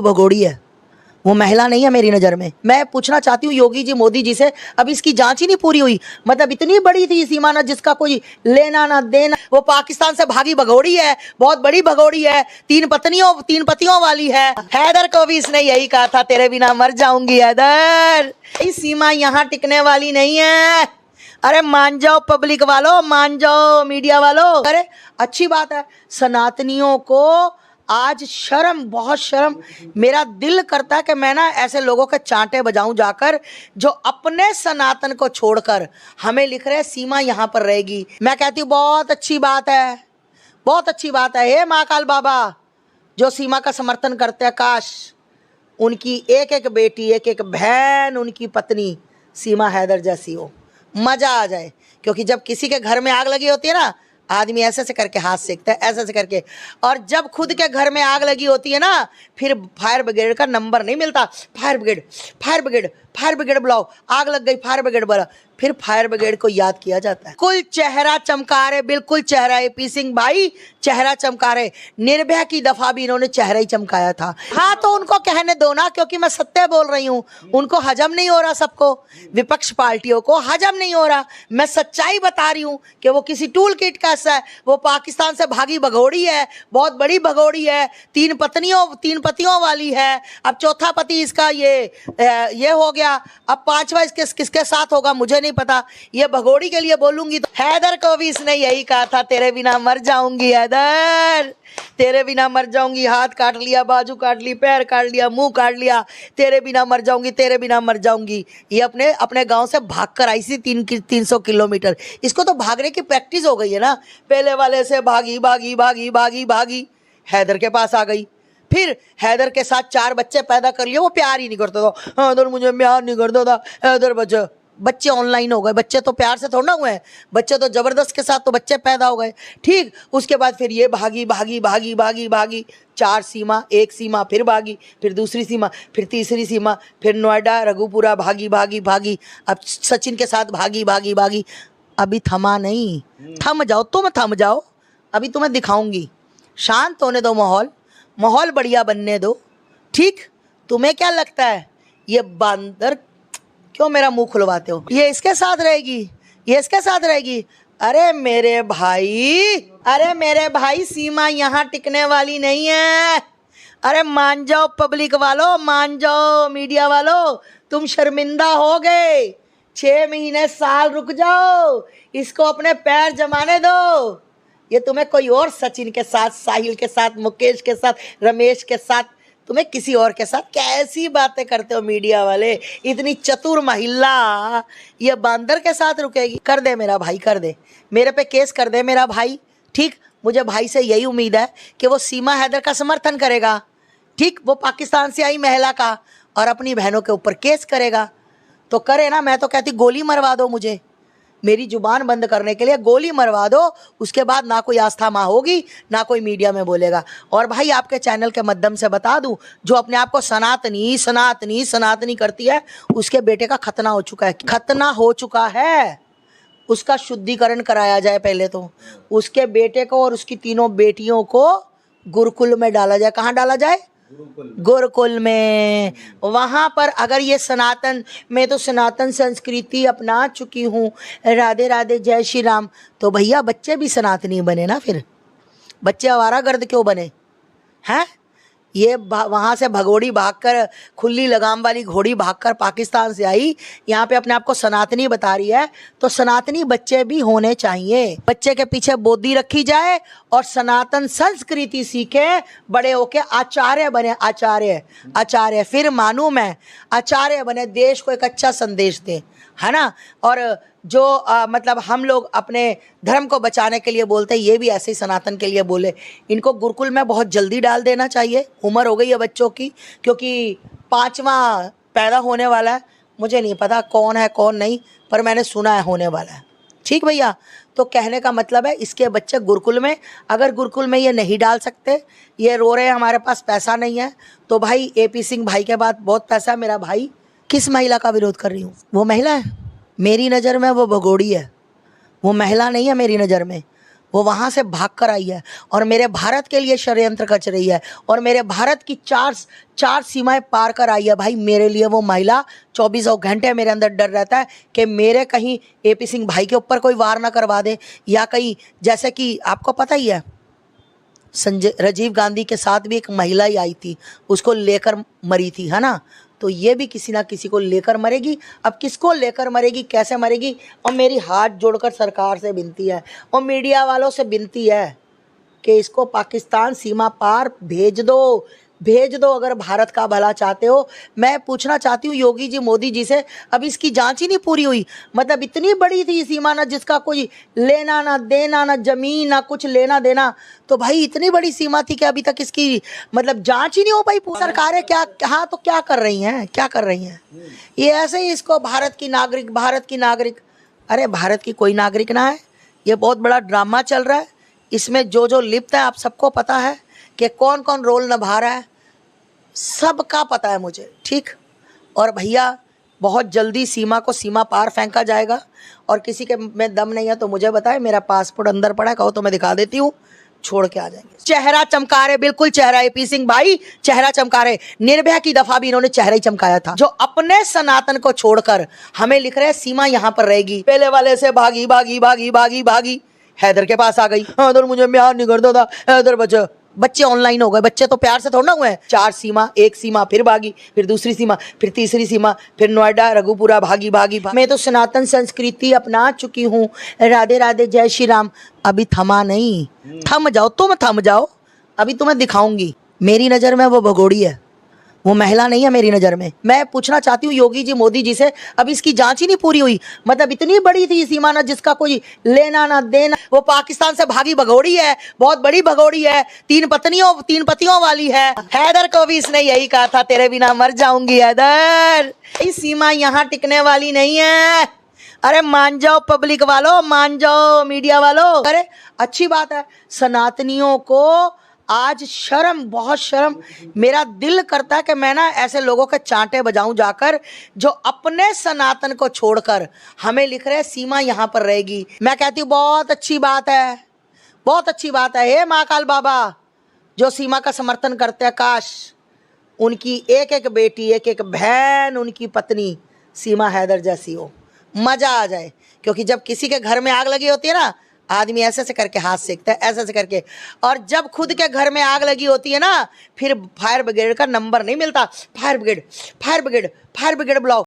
वो भगोड़ी है, वो महिला नहीं है मेरी नज़र में। मैं पूछना चाहती हूँ योगी जी, मोदी जी से, अभी इसकी जांच ही नहीं पूरी हुई। मतलब इतनी बड़ी थी सीमा ना, जिसका कोई लेना ना देना। वो पाकिस्तान से भागी भगोड़ी है, बहुत बड़ी भगोड़ी है, तीन पतियों वाली है। हैदर को भी इसने यही कहा था, तेरे बिना मर जाऊंगी हैदर। सीमा यहाँ टिकने वाली नहीं है। अरे मान जाओ पब्लिक वालों, मान जाओ मीडिया वालों। अरे अच्छी बात है, सनातनियों को आज शर्म, बहुत शर्म। मेरा दिल करता है कि मैं ना ऐसे लोगों के चांटे बजाऊं जाकर, जो अपने सनातन को छोड़कर हमें लिख रहे हैं सीमा यहाँ पर रहेगी। मैं कहती हूँ बहुत अच्छी बात है, बहुत अच्छी बात है। हे महाकाल बाबा, जो सीमा का समर्थन करते हैं, काश उनकी एक एक बेटी, एक एक बहन, उनकी पत्नी सीमा हैदर जैसी हो, मजा आ जाए। क्योंकि जब किसी के घर में आग लगी होती है ना, आदमी ऐसे से करके हाथ सेकता है, ऐसे से करके। और जब खुद के घर में आग लगी होती है ना, फिर फायर ब्रिगेड का नंबर नहीं मिलता। Fire brigade, fire brigade, fire brigade बुलाओ, आग लग गई, फायर ब्रिगेड बुला, फिर फायर ब्रिगेड को याद किया जाता है। कुल चेहरा चमका रहे, बिल्कुल चेहरा। एपी सिंह भाई चेहरा चमका रहे। निर्भया की दफा भी इन्होंने चेहरा ही चमकाया था। हाँ तो उनको कहने दो ना, क्योंकि मैं सत्य बोल रही हूँ। उनको हजम नहीं हो रहा, सबको, विपक्ष पार्टियों को हजम नहीं हो रहा। मैं सच्चाई बता रही हूँ कि वो किसी टूल किट का हिस्सा है। वो पाकिस्तान से भागी भगोड़ी है, बहुत बड़ी भगोड़ी है, तीन पतियों वाली है। अब चौथा पति इसका ये हो गया, अब पांचवा किसके साथ होगा मुझे नहीं पता। ये भगोड़ी के लिए बोलूंगी तो हैदर को भी इसने यही कहा था, तेरे बिना मर जाऊंगी हैदर, तेरे बिना मर जाऊंगी। हाथ काट लिया, बाजू काट ली, पैर काट लिया, मुंह काट लिया, तेरे बिना मर जाऊंगी, तेरे बिना मर जाऊंगी। ये अपने गांव से भाग कर आई थी 300 किलोमीटर। इसको तो भागने की प्रैक्टिस हो गई है ना। पहले वाले से भागी भागी भागी भागी भागी हैदर के पास आ गई। फिर हैदर के साथ 4 बच्चे पैदा कर लिए। वो प्यार ही नहीं करता था, हैदर मुझे प्यार नहीं करता था, हैदर बच्चे ऑनलाइन हो गए। बच्चे तो प्यार से थोड़ा हुए हैं, बच्चे तो जबरदस्त के साथ तो बच्चे पैदा हो गए। ठीक, उसके बाद फिर ये भागी भागी भागी भागी भागी 4 सीमा, 1 सीमा, फिर भागी, फिर दूसरी सीमा, फिर तीसरी सीमा, फिर नोएडा, रघुपुरा, भागी भागी भागी, अब सचिन के साथ भागी भागी भागी। अभी थमा नहीं, थम जाओ, तुम थम जाओ, अभी तुम्हें दिखाऊंगी। शांत होने दो, माहौल बढ़िया बनने दो। ठीक, तुम्हें क्या लगता है ये बंदर, क्यों मेरा मुंह खुलवाते हो? ये इसके साथ रहेगी, ये इसके साथ रहेगी। अरे मेरे भाई सीमा यहाँ टिकने वाली नहीं है। अरे मान जाओ पब्लिक वालों, मान जाओ मीडिया वालों, तुम शर्मिंदा हो गए। 6 महीने, साल रुक जाओ, इसको अपने पैर जमाने दो। ये तुम्हें कोई और सचिन के साथ, साहिल के साथ, मुकेश के साथ, रमेश के साथ, तुम्हें किसी और के साथ, कैसी बातें करते हो मीडिया वाले। इतनी चतुर महिला ये बंदर के साथ रुकेगी? कर दे मेरा भाई, कर दे, मेरे पे केस कर दे मेरा भाई। ठीक, मुझे भाई से यही उम्मीद है कि वो सीमा हैदर का समर्थन करेगा। ठीक, वो पाकिस्तान से आई महिला का और अपनी बहनों के ऊपर केस करेगा तो करे ना। मैं तो कहती गोली मरवा दो मुझे, मेरी जुबान बंद करने के लिए गोली मरवा दो। उसके बाद ना कोई आस्था माँ होगी, ना कोई मीडिया में बोलेगा। और भाई आपके चैनल के माध्यम से बता दूं, जो अपने आप को सनातनी करती है, उसके बेटे का खतना हो चुका है, उसका शुद्धिकरण कराया जाए पहले तो। उसके बेटे को और उसकी 3 बेटियों को गुरुकुल में डाला जाए। कहाँ डाला जाए? गुरुकुल में। वहाँ पर अगर ये सनातन, मैं तो सनातन संस्कृति अपना चुकी हूँ, राधे राधे जय श्री राम, तो भैया बच्चे भी सनातनी बने ना। फिर बच्चे आवारागर्द क्यों बने हैं? ये वहाँ से भगोड़ी भागकर, खुली लगाम वाली घोड़ी भागकर पाकिस्तान से आई, यहाँ पे अपने आप को सनातनी बता रही है। तो सनातनी बच्चे भी होने चाहिए। बच्चे के पीछे बोधी रखी जाए और सनातन संस्कृति सीखे, बड़े होके आचार्य बने। आचार्य फिर मानूं मैं, आचार्य बने, देश को एक अच्छा संदेश दे, है ना। और जो मतलब हम लोग अपने धर्म को बचाने के लिए बोलते हैं, ये भी ऐसे ही सनातन के लिए बोले। इनको गुरुकुल में बहुत जल्दी डाल देना चाहिए। उम्र हो गई है बच्चों की, क्योंकि 5वां पैदा होने वाला है। मुझे नहीं पता कौन है कौन नहीं, पर मैंने सुना है होने वाला है। ठीक भैया, तो कहने का मतलब है इसके बच्चे गुरुकुल में, अगर गुरुकुल में ये नहीं डाल सकते, ये रो रहे हैं हमारे पास पैसा नहीं है, तो भाई एपी सिंह भाई के बाद बहुत पैसा है मेरा भाई। किस महिला का विरोध कर रही हूँ? वो महिला है मेरी नज़र में, वो भगोड़ी है, वो महिला नहीं है मेरी नज़र में। वो वहाँ से भाग कर आई है और मेरे भारत के लिए षड्यंत्र रच रही है और मेरे भारत की चार सीमाएं पार कर आई है। भाई मेरे लिए वो महिला 24 घंटे मेरे अंदर डर रहता है कि मेरे कहीं AP सिंह भाई के ऊपर कोई वार ना करवा दे, या कहीं जैसे कि आपको पता ही है राजीव गांधी के साथ भी एक महिला ही आई थी, उसको लेकर मरी थी, है ना। तो ये भी किसी ना किसी को लेकर मरेगी। अब किसको लेकर मरेगी, कैसे मरेगी। और मेरी हाथ जोड़कर सरकार से विनती है और मीडिया वालों से विनती है कि इसको पाकिस्तान सीमा पार भेज दो अगर भारत का भला चाहते हो। मैं पूछना चाहती हूँ योगी जी, मोदी जी से, अब इसकी जांच ही नहीं पूरी हुई। मतलब इतनी बड़ी थी सीमा, ना जिसका कोई लेना ना देना, ना जमीन ना कुछ लेना देना। तो भाई इतनी बड़ी सीमा थी कि अभी तक इसकी मतलब जांच ही नहीं हो पाई। सरकारें क्या, हाँ तो क्या कर रही हैं ये ऐसे ही इसको भारत की नागरिक। अरे भारत की कोई नागरिक ना है, ये बहुत बड़ा ड्रामा चल रहा है। इसमें जो लिप्त है आप सबको पता है कि कौन कौन रोल निभा रहा है, सबका पता है मुझे, ठीक। और भैया बहुत जल्दी सीमा पार फेंका जाएगा और किसी के में दम नहीं है तो मुझे बताए, मेरा पासपोर्ट अंदर पड़ा है, कहो तो मैं दिखा देती हूँ, छोड़ के आ जाएंगे। चेहरा चमका रहे, बिल्कुल चेहरा, AP सिंह भाई चेहरा चमका रहे। निर्भया की दफा भी इन्होंने चेहरा ही चमकाया था, जो अपने सनातन को छोड़कर हमें लिख रहे सीमा यहाँ पर रहेगी। पहले वाले से भागी हैदर के पास आ गई। हैदर मुझे प्यार नहीं करता था, हैदर बच्चे ऑनलाइन हो गए, बच्चे तो प्यार से थोड़ा हुए हैं। 4 सीमा, 1 सीमा फिर भागी, फिर दूसरी सीमा, फिर तीसरी सीमा, फिर नोएडा रघुपुरा भागी। मैं तो सनातन संस्कृति अपना चुकी हूँ। राधे राधे, जय श्री राम। अभी थमा नहीं, थम जाओ, अभी तुम्हें दिखाऊंगी। मेरी नजर में वो भगोड़ी है, वो महिला नहीं है मेरी नज़र में। मैं पूछना चाहती हूँ योगी जी, मोदी जी से, अब इसकी जांच ही नहीं पूरी हुई। मतलब इतनी बड़ी थी सीमा, ना जिसका कोई लेना ना देना। वो पाकिस्तान से भागी भगोड़ी है, बहुत बड़ी भगोड़ी है, 3 पतियों वाली है। हैदर को भी इसने यही कहा था, तेरे बिना मर जाऊंगी हैदर। इस सीमा यहाँ टिकने वाली नहीं है। अरे मान जाओ पब्लिक वालों, मान जाओ मीडिया वालों। अरे अच्छी बात है, सनातनियों को आज बहुत शर्म। मेरा दिल करता है कि मैं ना ऐसे लोगों के चांटे बजाऊं जाकर, जो अपने सनातन को छोड़कर हमें लिख रहे सीमा यहाँ पर रहेगी। मैं कहती हूँ बहुत अच्छी बात है। हे महाकाल बाबा, जो सीमा का समर्थन करते हैं, काश उनकी एक बेटी, एक बहन, उनकी पत्नी सीमा हैदर जैसी हो, मजा आ जाए। क्योंकि जब किसी के घर में आग लगी होती है ना, आदमी ऐसे करके हाथ सेकता है, ऐसे करके। और जब खुद के घर में आग लगी होती है ना, फिर फायर ब्रिगेड का नंबर नहीं मिलता। फायर ब्रिगेड बुलाओ।